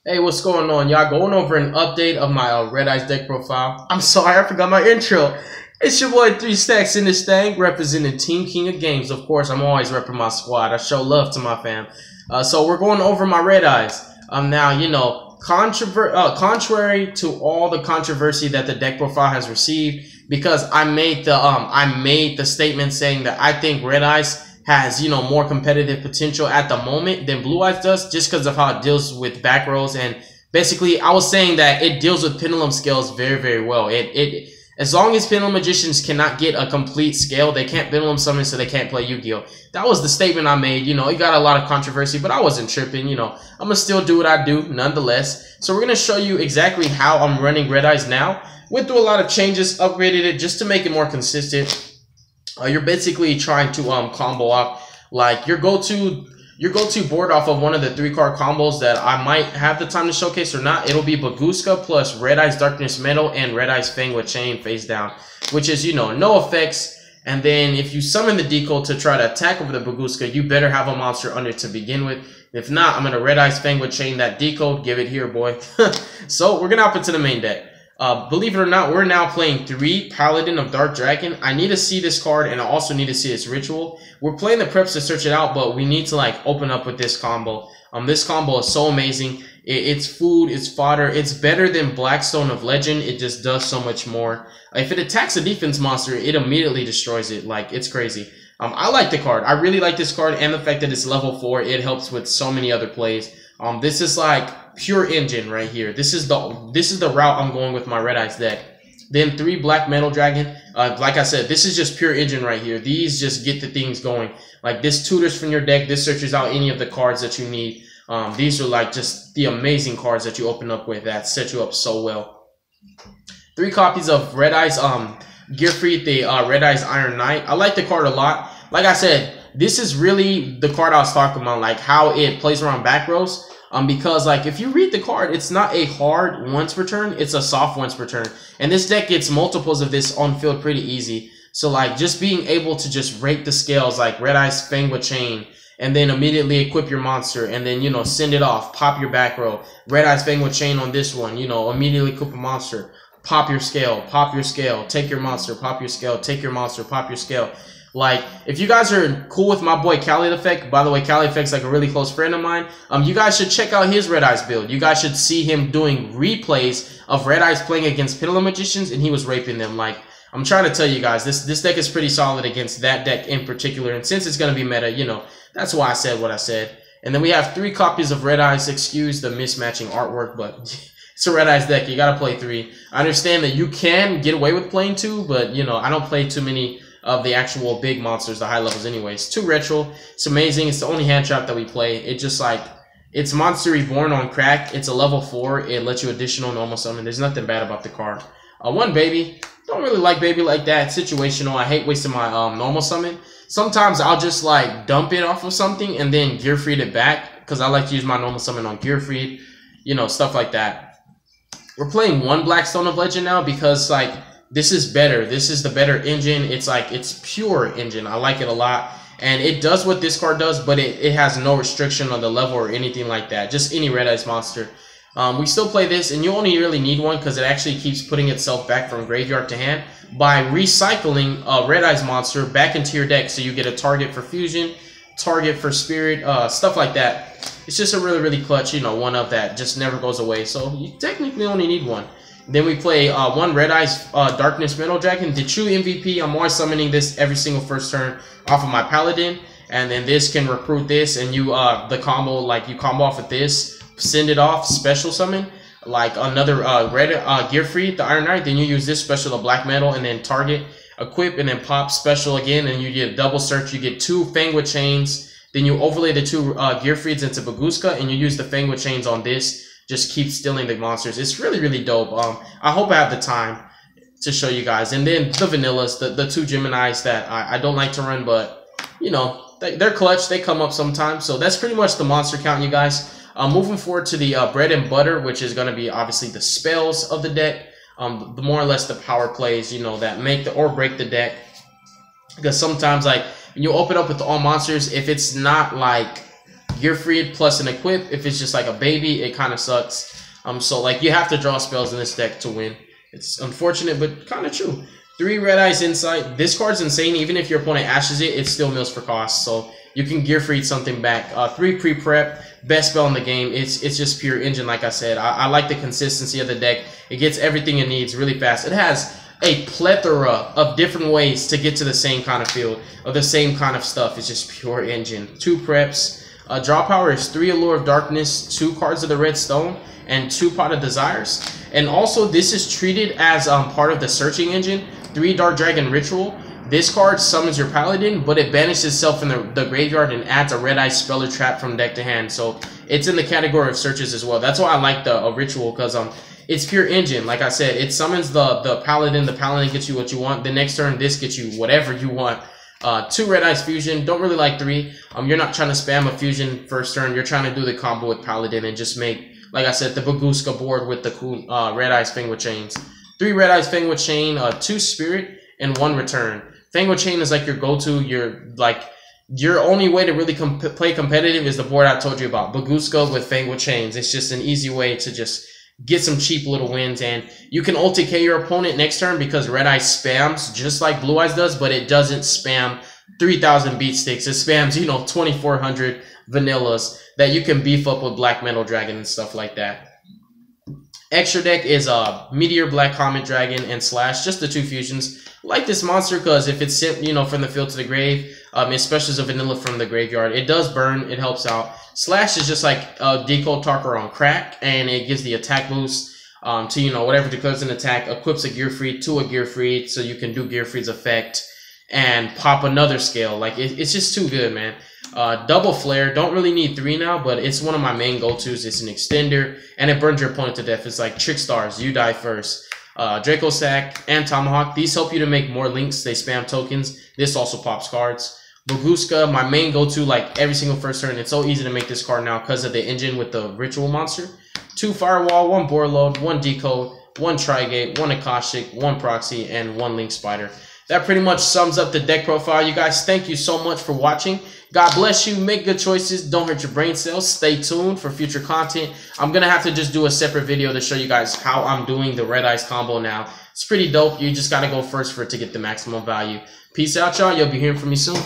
Hey, what's going on, y'all? Going over an update of my Red Eyes deck profile. I'm sorry, I forgot my intro. It's your boy 3 Stacks in this thing, representing Team King of Games. Of course, I'm always repping my squad. I show love to my fam. So we're going over my Red Eyes. Now, you know, contrary to all the controversy that the deck profile has received, because I made the statement saying that I think Red Eyes has, you know, more competitive potential at the moment than Blue Eyes does, just because of how it deals with back rows. And basically, I was saying that it deals with Pendulum scales very, very well. As long as Pendulum Magicians cannot get a complete scale, they can't Pendulum summon, so they can't play Yu-Gi-Oh! That was the statement I made. You know, it got a lot of controversy, but I wasn't tripping. You know, I'm going to still do what I do nonetheless. So we're going to show you exactly how I'm running Red Eyes now. Went through a lot of changes, upgraded it just to make it more consistent. You're basically trying to combo off like your go-to board off of one of the 3-card combos that I might have the time to showcase or not. It'll be Baguska plus Red Eyes Darkness Metal and Red Eyes Fang with Chain face down, which is, you know, no effects. And then if you summon the decode to try to attack over the Baguska, you better have a monster under to begin with. If not, I'm gonna Red Eyes Fang with Chain that decode. Give it here, boy. So we're gonna hop into the main deck. Believe it or not, we're now playing 3 Paladin of Dark Dragon. I need to see this card, and I also need to see its ritual. We're playing the preps to search it out, but we need to like open up with this combo. This combo is so amazing. It's food, it's fodder, it's better than Blackstone of Legend. It just does so much more. If it attacks a defense monster, it immediately destroys it. Like, it's crazy. I like the card. I really like this card, and the fact that it's level 4, it helps with so many other plays. This is like pure engine right here. This is the route I'm going with my Red Eyes deck. Then 3 Black Metal Dragon. Like I said, this is just pure engine right here. These just get the things going. Like, this tutors from your deck. This searches out any of the cards that you need. These are like just the amazing cards that you open up with that set you up so well. 3 copies of Red Eyes Gearfried, the Red Eyes Iron Knight. I like the card a lot. Like I said, this is really the card I was talking about, like how it plays around back rows. Because like if you read the card, it's not a hard once per turn, it's a soft once per turn. And this deck gets multiples of this on field pretty easy. So like just being able to just rate the scales like Red Eyes Fang with Chain, and then immediately equip your monster, and then, you know, send it off, pop your back row. Red Eyes Fang with Chain on this one, you know, immediately equip a monster, pop your scale, take your monster, pop your scale, take your monster, pop your scale. Like, if you guys are cool with my boy Cali Effect, by the way, Cali Effect's like a really close friend of mine. You guys should check out his Red Eyes build. You guys should see him doing replays of Red Eyes playing against Pendulum Magicians, and he was raping them. Like, I'm trying to tell you guys, this deck is pretty solid against that deck in particular. And since it's gonna be meta, you know, that's why I said what I said. And then we have 3 copies of Red Eyes. Excuse the mismatching artwork, but it's a Red Eyes deck. You gotta play 3. I understand that you can get away with playing 2, but you know, I don't play too many of the actual big monsters, the high levels anyways. 2 retro. It's amazing. It's the only hand trap that we play. It just like, it's Monster Reborn on crack. It's a level 4. It lets you additional normal summon. There's nothing bad about the card. 1 baby. Don't really like baby like that. Situational. I hate wasting my normal summon. Sometimes I'll just like dump it off of something and then Gearfried it back, because I like to use my normal summon on Gearfried. You know, stuff like that. We're playing 1 Blackstone of Legend now because like, this is better. This is the better engine. It's like, it's pure engine. I like it a lot. And it does what this card does, but it has no restriction on the level or anything like that. Just any Red Eyes monster. We still play this, and you only really need 1 because it actually keeps putting itself back from graveyard to hand by recycling a Red Eyes monster back into your deck. So you get a target for fusion, target for spirit, stuff like that. It's just a really, really clutch, you know, 1 of that just never goes away. So you technically only need 1. Then we play 1 Red Eyes Darkness Metal Dragon, the true MVP. I'm always summoning this every single first turn off of my Paladin. And then this can recruit this, and you, the combo, like you combo off with this, send it off, special summon, like another Gearfried, the Iron Knight. Then you use this special, the Black Metal, and then target, equip, and then pop special again, and you get a double search. You get 2 Fang with Chains. Then you overlay the 2 Gearfrieds into Baguska, and you use the Fang with Chains on this. Just keep stealing the monsters. It's really, really dope. I hope I have the time to show you guys. And then the vanillas, the 2 Geminis that I don't like to run, but, you know, they're clutch. They come up sometimes. So that's pretty much the monster count, you guys. Moving forward to the bread and butter, which is going to be obviously the spells of the deck. The more or less the power plays, you know, that make the or break the deck. Because sometimes, like, when you open up with all monsters, if it's not like Gearfried plus an equip. If it's just like a baby, it kind of sucks. So like you have to draw spells in this deck to win. It's unfortunate, but kind of true. 3 Red Eyes Insight. This card's insane. Even if your opponent ashes it, it still mills for cost. So you can Gearfried something back. 3 pre-prep. Best spell in the game. It's just pure engine, like I said. I like the consistency of the deck. It gets everything it needs really fast. It has a plethora of different ways to get to the same kind of field, or the same kind of stuff. It's just pure engine. 2 preps. Draw power is 3 Allure of Darkness, 2 cards of the Red Stone, and 2 Pot of Desires. And also, this is treated as part of the searching engine. 3 Dark Dragon Ritual. This card summons your Paladin, but it banishes itself in the graveyard and adds a Red Eye spell or trap from deck to hand. So it's in the category of searches as well. That's why I like the Ritual, because it's pure engine. Like I said, it summons the Paladin. The Paladin gets you what you want. The next turn, this gets you whatever you want. 2 Red Eyes Fusion. Don't really like 3. You're not trying to spam a fusion first turn. You're trying to do the combo with Paladin and just make, like I said, the Baguska board with the cool Red Eyes Fang with Chains. 3 Red Eyes Fang with Chain, 2 Spirit, and 1 Return. Fang with Chain is like your go-to. Your only way to really play competitive is the board I told you about. Baguska with Fang with Chains. It's just an easy way to just get some cheap little wins, and you can ulti-K your opponent next turn because Red Eye spams just like Blue Eyes does, but it doesn't spam 3,000 beat sticks. It spams, 2,400 vanillas that you can beef up with Black Metal Dragon and stuff like that. Extra deck is Meteor, Black Comet Dragon, and Slash, just the 2 fusions. Like this monster because if it's sent, from the field to the grave, especially as a vanilla from the graveyard, it does burn, it helps out. Slash is just like a Decode Talker on crack, and it gives the attack boost to, whatever declares an attack, equips a Gearfried to a Gearfried, so you can do Gearfried's effect and pop another scale. Like, it's just too good, man. Double Flare, don't really need 3 now, but it's one of my main go-tos. It's an extender, and it burns your opponent to death. It's like Trick Stars, you die first. Draco Sack and Tomahawk, these help you to make more links. They spam tokens. This also pops cards. Baguska, my main go-to, like every single first turn. It's so easy to make this card now because of the engine with the Ritual monster. 2 Firewall, 1 Boreload, 1 Decode, 1 Trigate, 1 Akashic, 1 Proxy, and 1 Link Spider. That pretty much sums up the deck profile. You guys, thank you so much for watching. God bless you. Make good choices. Don't hurt your brain cells. Stay tuned for future content. I'm going to have to just do a separate video to show you guys how I'm doing the Red Eyes combo now. It's pretty dope. You just got to go first for it to get the maximum value. Peace out, y'all. You'll be hearing from me soon.